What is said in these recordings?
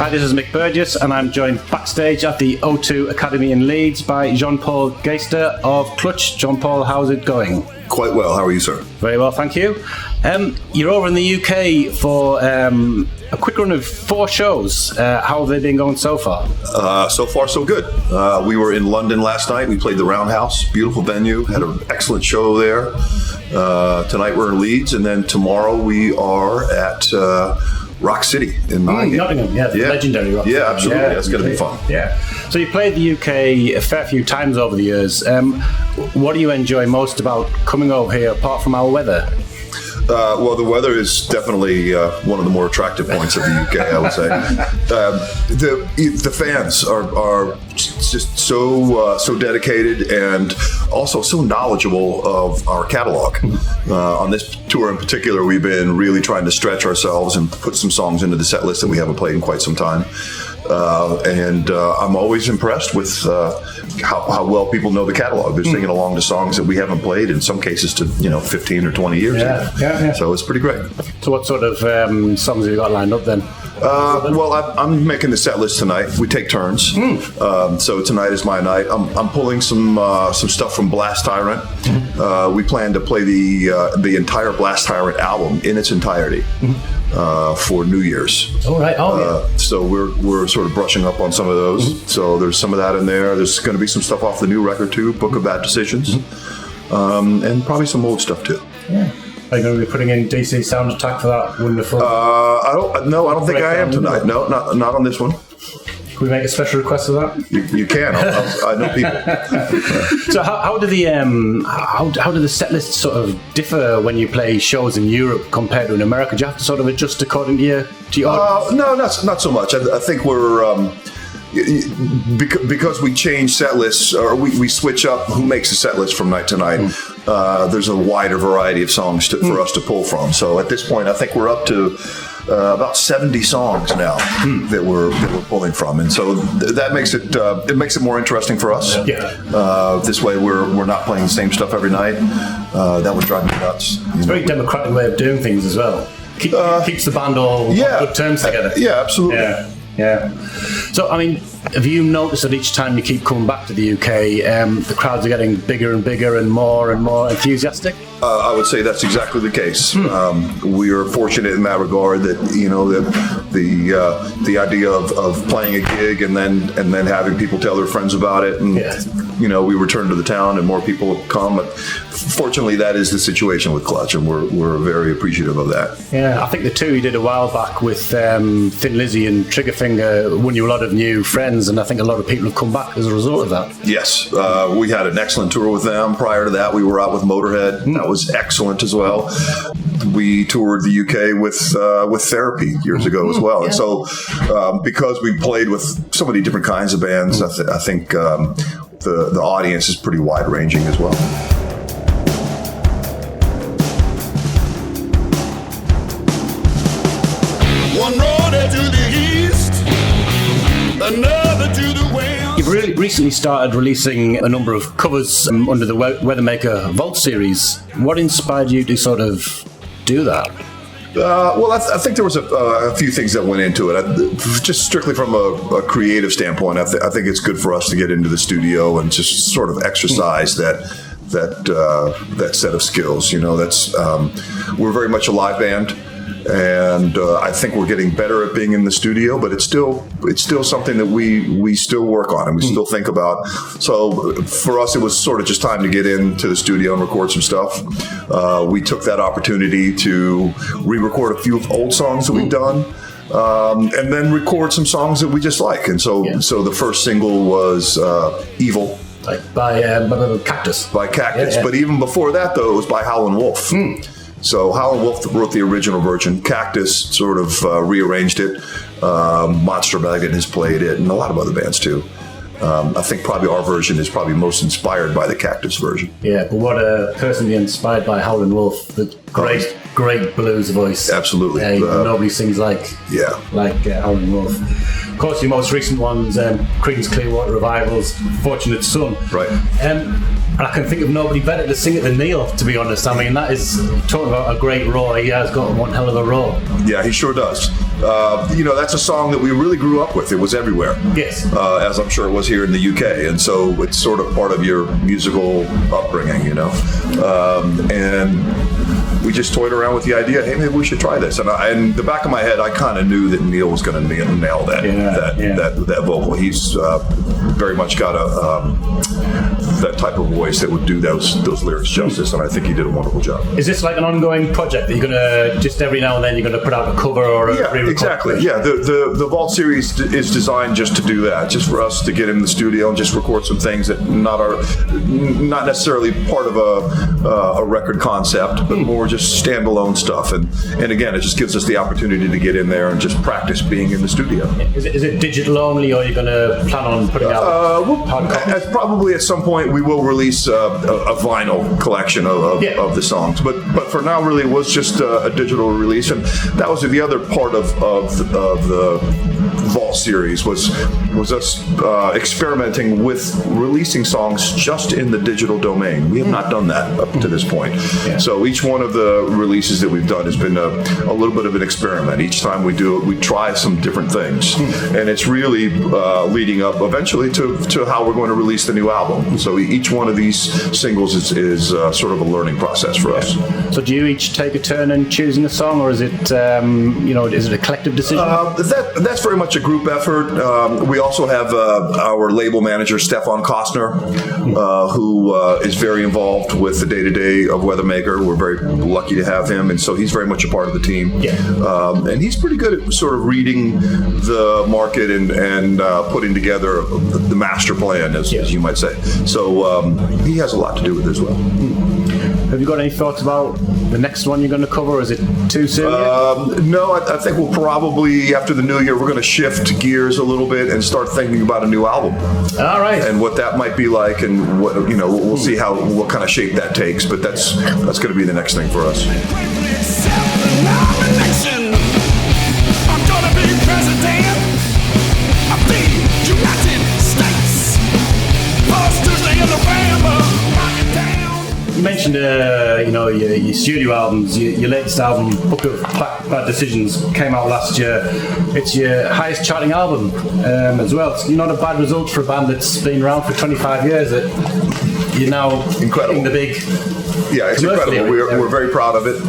Hi, this is Mick Burgess, and I'm joined backstage at the O2 Academy in Leeds by Jean Paul Gaster of Clutch. Jean Paul, how's it going? Quite well. How are you, sir? Very well, thank you. You're over in the UK for a quick run of 4 shows. How have they been going so far? So far, so good. We were in London last night. We played the Roundhouse, beautiful venue, had an excellent show there. Tonight we're in Leeds, and then tomorrow we are at Rock City in Nottingham, legendary Rock City. Yeah, absolutely. Yeah, that's going to be fun. Yeah. So you played the UK a fair few times over the years. What do you enjoy most about coming over here, apart from our weather? Well, the weather is definitely one of the more attractive points of the UK, I would say. The fans are just so dedicated and also so knowledgeable of our catalog. On this tour in particular, we've been really trying to stretch ourselves and put some songs into the set list that we haven't played in quite some time. And I'm always impressed with how well people know the catalog. They're singing along to songs that we haven't played, in some cases to 15 or 20 years ago. Yeah. So it's pretty great. So what sort of songs have you got lined up then? Well, I'm making the set list tonight. We take turns. So tonight is my night. I'm pulling some stuff from Blast Tyrant. We plan to play the entire Blast Tyrant album in its entirety for New Year's. All right. So we're sort of brushing up on some of those. So there's some of that in there. There's going to be some stuff off the new record too, Book of Bad Decisions, and probably some old stuff too. Yeah. Are you going to be putting in DC Sound Attack for that wonderful? I don't think I am tonight. No, not on this one. Can we make a special request of that? You can. I know people. So how do the set lists sort of differ when you play shows in Europe compared to in America? Do you have to sort of adjust according to your audience? No, not so much. I think we're because we change set lists, or we switch up who makes a set list from night to night. There's a wider variety of songs for us to pull from. So at this point, I think we're up to about 70 songs now that we're pulling from, and so that makes it more interesting for us. Yeah. This way, we're not playing the same stuff every night. That would drive me nuts. It's a very democratic way of doing things as well. Keeps the band all on good terms together. Yeah, absolutely. Yeah. So, I mean, have you noticed that each time you keep coming back to the UK, the crowds are getting bigger and bigger and more enthusiastic? I would say that's exactly the case. We are fortunate in that regard that the idea of playing a gig and then having people tell their friends about it, and we return to the town and more people come. But fortunately, that is the situation with Clutch, and we're very appreciative of that. Yeah, I think the tour you did a while back with Thin Lizzy and Triggerfinger won you a lot of new friends, and I think a lot of people have come back as a result of that. Yes, we had an excellent tour with them. Prior to that, we were out with Motorhead. That was excellent as well. We toured the UK with Therapy years ago as well. And so because we played with so many different kinds of bands, I think the audience is pretty wide-ranging as well. One road to the east, another to the west. You've really recently started releasing a number of covers under the Weathermaker Vault series. What inspired you to sort of do that? Well, I think there was a few things that went into it. Just strictly from a creative standpoint, I think it's good for us to get into the studio and just sort of exercise that set of skills. We're very much a live band. And I think we're getting better at being in the studio, but it's still something that we still work on and we still think about. So for us, it was sort of just time to get into the studio and record some stuff. We took that opportunity to re-record a few old songs that we've done, and then record some songs that we just like. And so the first single was "Evil." By Cactus. By Cactus. Yeah. But even before that, though, it was by Howlin' Wolf. So Howlin' Wolf wrote the original version. Cactus sort of rearranged it. Monster Magnet has played it, and a lot of other bands too. I think probably our version is probably most inspired by the Cactus version. Yeah, but what a personally inspired by Howlin' Wolf. The great blues voice. Absolutely. Nobody sings like Howlin' Wolf. Of course, your most recent ones, Creedence Clearwater Revival's Fortunate Son. Right. And I can think of nobody better to sing it than Neil, to be honest. I mean, that is talking about a great raw. He has got one hell of a raw. Yeah, he sure does. That's a song that we really grew up with. It was everywhere. Yes. As I'm sure it was here in the UK. And so it's sort of part of your musical upbringing, And we just toyed around with the idea, hey, maybe we should try this. And in the back of my head, I kind of knew that Neil was going to nail that vocal. He's very much got that type of voice that would do those lyrics justice, and I think he did a wonderful job. Is this like an ongoing project that you're going to, just every now and then, you're going to put out a cover or a re-record? Exactly. Yeah, the Vault series is designed just to do that, just for us to get in the studio and just record some things that not necessarily part of a record concept, but more just standalone stuff. And again, it just gives us the opportunity to get in there and just practice being in the studio. Is it digital only, or are you going to plan on putting out hard copies? Probably at some point we will release a vinyl collection of the songs, but for now really it was just a digital release. And that was the other part of the Vault series was us experimenting with releasing songs just in the digital domain. We have not done that up to this point. Yeah. So each one of the releases that we've done has been a little bit of an experiment. Each time we do it, we try some different things, and it's really leading up eventually to how we're going to release the new album. So each one of these singles is sort of a learning process for us. So do you each take a turn in choosing a song, or is it is it a collective decision? That's very much a group effort. We also have our label manager Stefan Kostner, who is very involved with the day-to-day of Weathermaker. We're very lucky to have him, and so he's very much a part of the team. Yeah. And he's pretty good at sort of reading the market and putting together the master plan, as you might say. So he has a lot to do with it as well. Have you got any thoughts about the next one you're going to cover, or is it too soon yet? No, I think we'll probably, after the new year, we're going to shift gears a little bit and start thinking about a new album. All right. And what that might be like, and what we'll see what kind of shape that takes, but that's going to be the next thing for us. You mentioned, your studio albums. Your latest album, Book of Bad Decisions, came out last year. It's your highest charting album as well. It's not a bad result for a band that's been around for 25 years. That you're now incredible. The big. Yeah, it's incredible. We're very proud of it.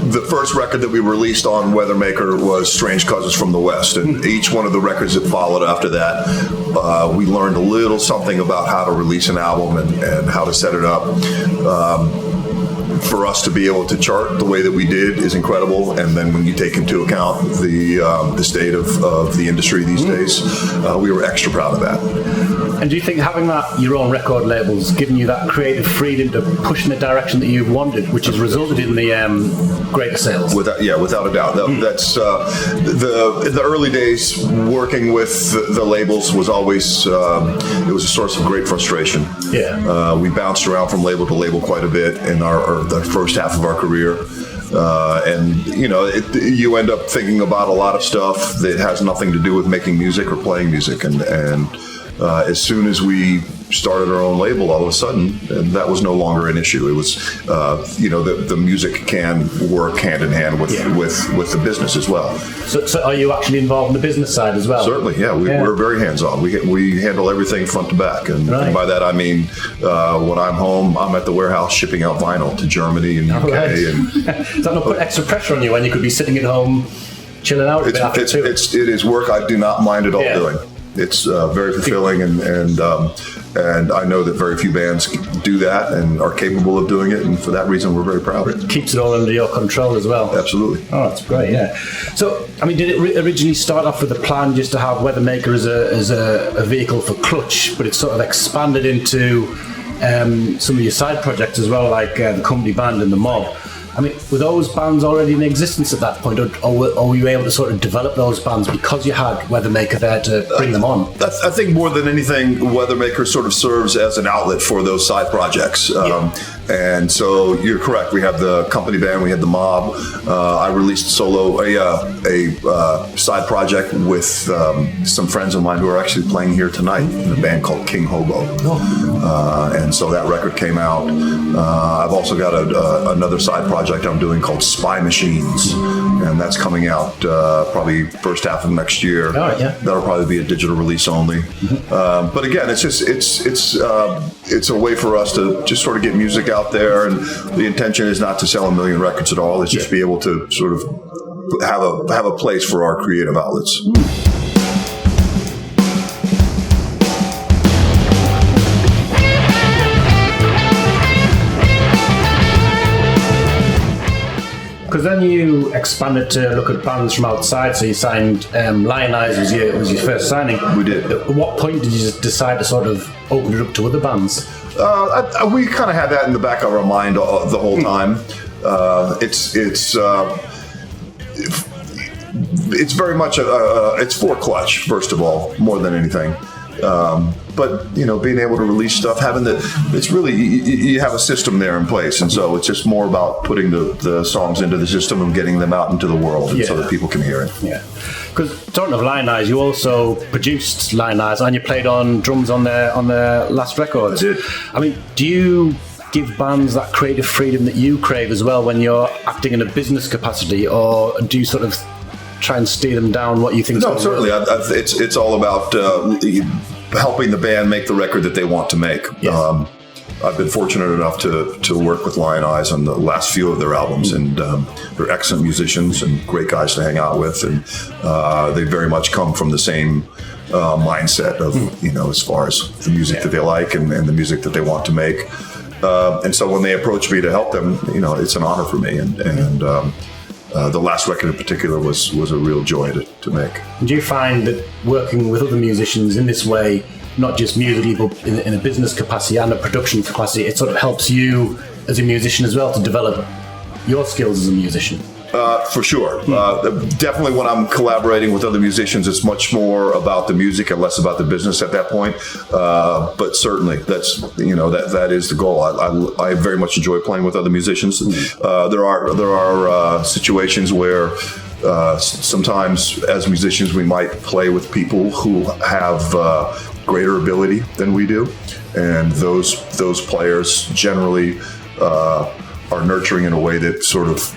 The first record that we released on Weathermaker was Strange Cousins from the West, and each one of the records that followed after that, we learned a little something about how to release an album and how to set it up. For us to be able to chart the way that we did is incredible, and then when you take into account the state of the industry these days, we were extra proud of that. And do you think having your own record labels given you that creative freedom to push in the direction that you've wanted, which has resulted in the greater sales? Without a doubt. That's the early days working with the labels was always it was a source of great frustration. Yeah. We bounced around from label to label quite a bit in the first half of our career. You end up thinking about a lot of stuff that has nothing to do with making music or playing music, and as soon as we started our own label, all of a sudden, that was no longer an issue. It was, the music can work hand in hand with the business as well. So are you actually involved in the business side as well? Certainly, yeah. We're very hands-on. We handle everything front to back, and by that I mean when I'm home, I'm at the warehouse shipping out vinyl to Germany and UK. Right. And does that not put extra pressure on you when you could be sitting at home chilling out a bit after too? It is work I do not mind at all doing. It's very fulfilling, and I know that very few bands do that and are capable of doing it, and for that reason, we're very proud. It keeps it all under your control as well. Absolutely. Oh, that's great. Yeah. So, I mean, did it originally start off with a plan just to have Weathermaker as a vehicle for Clutch, but it's sort of expanded into some of your side projects as well, like the Company Band and the Mob? I mean, were those bands already in existence at that point, or were you able to sort of develop those bands because you had Weathermaker there to bring them on? I think more than anything, Weathermaker sort of serves as an outlet for those side projects. And so you're correct. We have the company band, we had the Mob. I released a side project with some friends of mine who are actually playing here tonight in a band called King Hobo. And so that record came out. I've also got another side project I'm doing called Spy Machines, and that's coming out probably first half of next year. That'll probably be a digital release only. But again, it's a way for us to just sort of get music out there, and the intention is not to sell 1 million records at all. It's just be able to sort of have a place for our creative outlets. Because then you expanded to look at bands from outside, so you signed Lion Eyes was your first signing. We did. At what point did you just decide to sort of open it up to other bands? We kind of had that in the back of our mind the whole time. It's very much it's for Clutch, first of all, more than anything. But being able to release stuff, it's really you have a system there in place, and so it's just more about putting the songs into the system and getting them out into the world, so that people can hear it. Yeah, because talking of Lion Eyes, you also produced Lion Eyes, and you played on drums on their last record. I did. I mean, do you give bands that creative freedom that you crave as well when you're acting in a business capacity, or do you sort of try and steer them down what you think? No, certainly. It's all about helping the band make the record that they want to make. Yes. I've been fortunate enough to work with Lion Eyes on the last few of their albums, and they're excellent musicians and great guys to hang out with, and they very much come from the same mindset of as far as the music that they like and the music that they want to make. And so when they approach me to help them, it's an honor for me, and the last record in particular was a real joy to make. Do you find that working with other musicians in this way, not just musically, but in a business capacity and a production capacity, it sort of helps you as a musician as well to develop your skills as a musician? For sure. Definitely when I'm collaborating with other musicians, it's much more about the music and less about the business at that point. But certainly that's, that is the goal. I very much enjoy playing with other musicians. There are situations where sometimes as musicians we might play with people who have greater ability than we do. And those players generally are nurturing in a way that sort of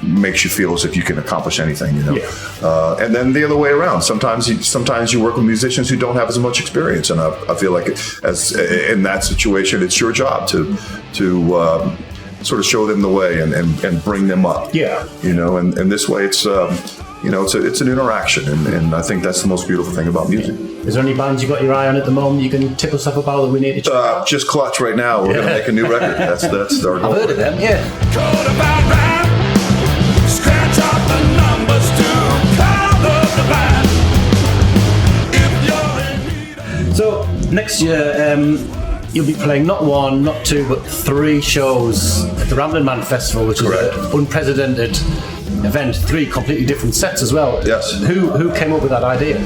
makes you feel as if you can accomplish anything, and then the other way around. Sometimes you work with musicians who don't have as much experience, and I feel like as in that situation, it's your job to sort of show them the way and bring them up. And this way it's it's an interaction, and I think that's the most beautiful thing about music. Is there any bands you got your eye on at the moment you can tip us up about that we need to check out? Just Clutch right now. We're going to make a new record. That's our goal. I've heard of them, Code about rap, scratch out the numbers to color the band. If you're in need. So next year, you'll be playing not one, not two, but 3 shows at the Ramblin' Man Festival, which Correct. is an unprecedented event. 3 completely different sets as well. Yes. Who came up with that idea?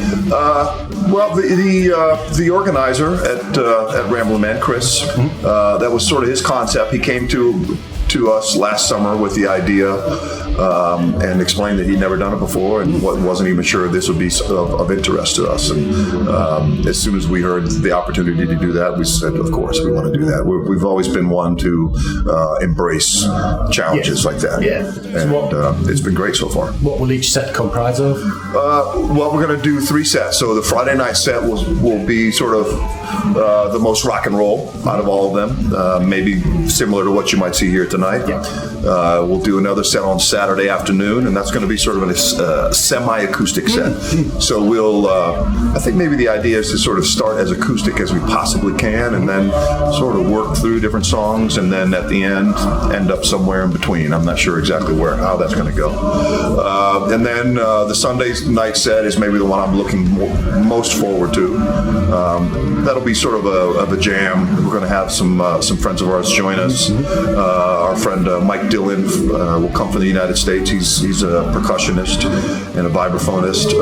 Well, the organizer at Ramblin' Man, Chris, that was sort of his concept. He came to us last summer with the idea and explained that he'd never done it before and wasn't even sure this would be of interest to us. And as soon as we heard the opportunity to do that, we said, of course, we want to do that. We've always been one to embrace challenges like that. And it's been great so far. What will each set comprise of? Well, we're going to do 3 sets. So the Friday night set will be sort of the most rock and roll out of all of them, maybe similar to what you might see here tonight. We'll do another set on Saturday afternoon, and that's going to be sort of a semi-acoustic set. So I think maybe the idea is to sort of start as acoustic as we possibly can, and then sort of work through different songs, and then at the end up somewhere in between. I'm not sure exactly how that's going to go. And then the Sunday night set is maybe the one I'm looking most forward to. That'll be sort of a jam. We're going to have some friends of ours join us. Our our friend Mike Dillon will come from the United States. He's a percussionist and a vibraphonist,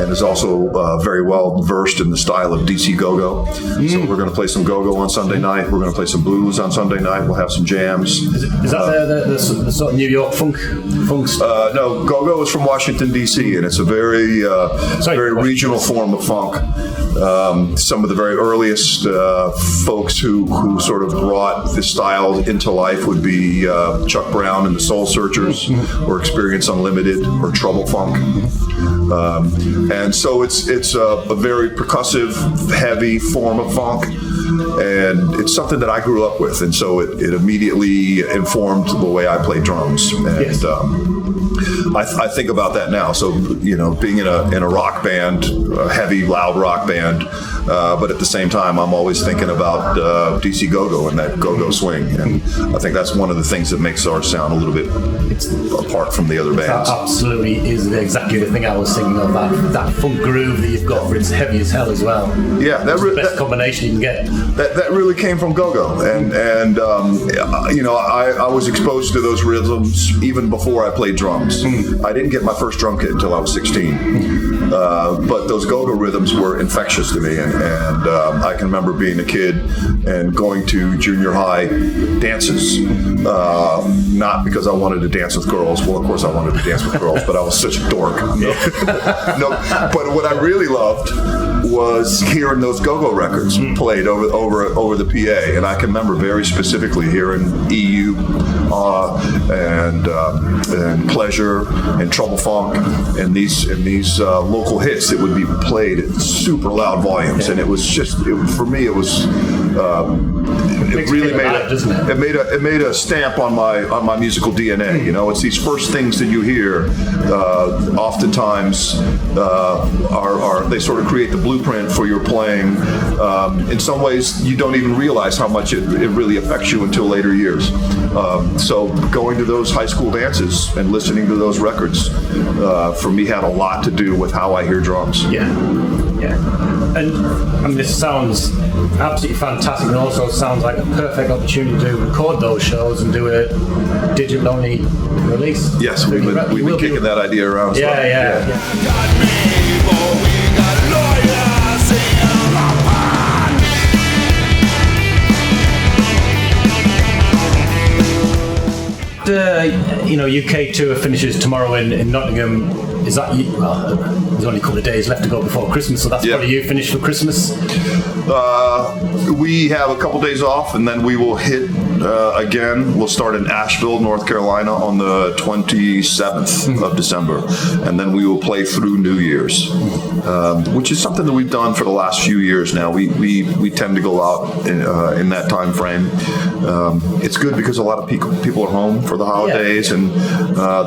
and is also very well versed in the style of DC go-go. So we're going to play some go-go on Sunday night. We're going to play some blues on Sunday night. We'll have some jams. Is that the sort of New York funk style? No, go-go is from Washington D.C. and it's a very regional form of funk. Some of the very earliest folks who sort of brought this style into life would be Chuck Brown and the Soul Searchers, or Experience Unlimited, or Trouble Funk. And so it's a very percussive, heavy form of funk, and it's something that I grew up with, and so it immediately informed the way I play drums. And Yes. I think about that now. So, being in a rock band, a heavy, loud rock band, but at the same time, I'm always thinking about DC go-go and that go-go swing. And I think that's one of the things that makes our sound a little bit apart from the other bands. That absolutely is exactly the thing I was thinking of. That funk groove that you've got, but it's heavy as hell as well. Yeah, It's the best combination you can get. That really came from go-go, and I was exposed to those rhythms even before I played drums. I didn't get my first drum kit until I was 16, but those go-go rhythms were infectious to me, and I can remember being a kid and going to junior high dances, not because I wanted to dance with girls. Well, of course I wanted to dance with girls, but I was such a dork. No, but what I really loved was hearing those go-go records played over the PA, and I can remember very specifically hearing EU and Pleasure and Trouble Funk and these local hits that would be played at super loud volumes, and it was just for me it was. It really it made a stamp on my musical DNA. It's these first things that you hear. Oftentimes, they sort of create the blueprint for your playing. In some ways, you don't even realize how much it really affects you until later years. So going to those high school dances and listening to those records, for me, had a lot to do with how I hear drums. Yeah. And this sounds absolutely fantastic, and also sounds like a perfect opportunity to record those shows and do a digital-only release. Yes, we've been kicking that idea around. Yeah. Got me, but we got lawyers in The UK tour finishes tomorrow in Nottingham. Is that you? Well, there's only a couple of days left to go before Christmas, so that's probably you finished for Christmas. We have a couple days off, and then we will hit again. We'll start in Asheville, North Carolina, on the 27th of December, and then we will play through New Year's, which is something that we've done for the last few years now. We tend to go out in that time frame. It's good because a lot of people are home for the holidays, and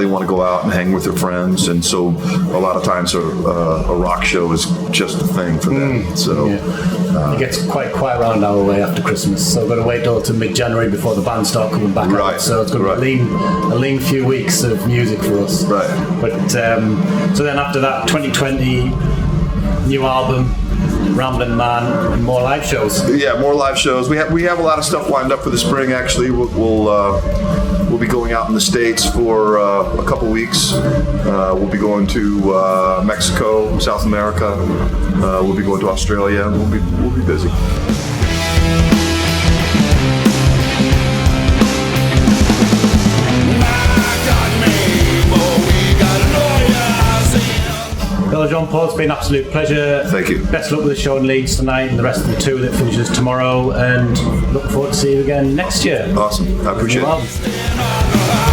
they want to go out and hang with their friends, and so a lot of times a rock show is just a thing for them. It gets quite quiet around our way after Christmas, so we've got to wait till mid-January before the band start coming back out. So it's going to be a lean few weeks of music for us. Right. But so then after that, 2020, new album, Ramblin' Man, and more live shows. Yeah, more live shows. We have a lot of stuff lined up for the spring. Actually, we'll be going out in the States for a couple weeks. We'll be going to Mexico, South America. We'll be going to Australia. We'll be busy. Well, Jean Paul, it's been an absolute pleasure. Thank you. Best luck with the show in Leeds tonight and the rest of the tour that finishes tomorrow, and look forward to seeing you again next year. Awesome. I appreciate it. Stand on the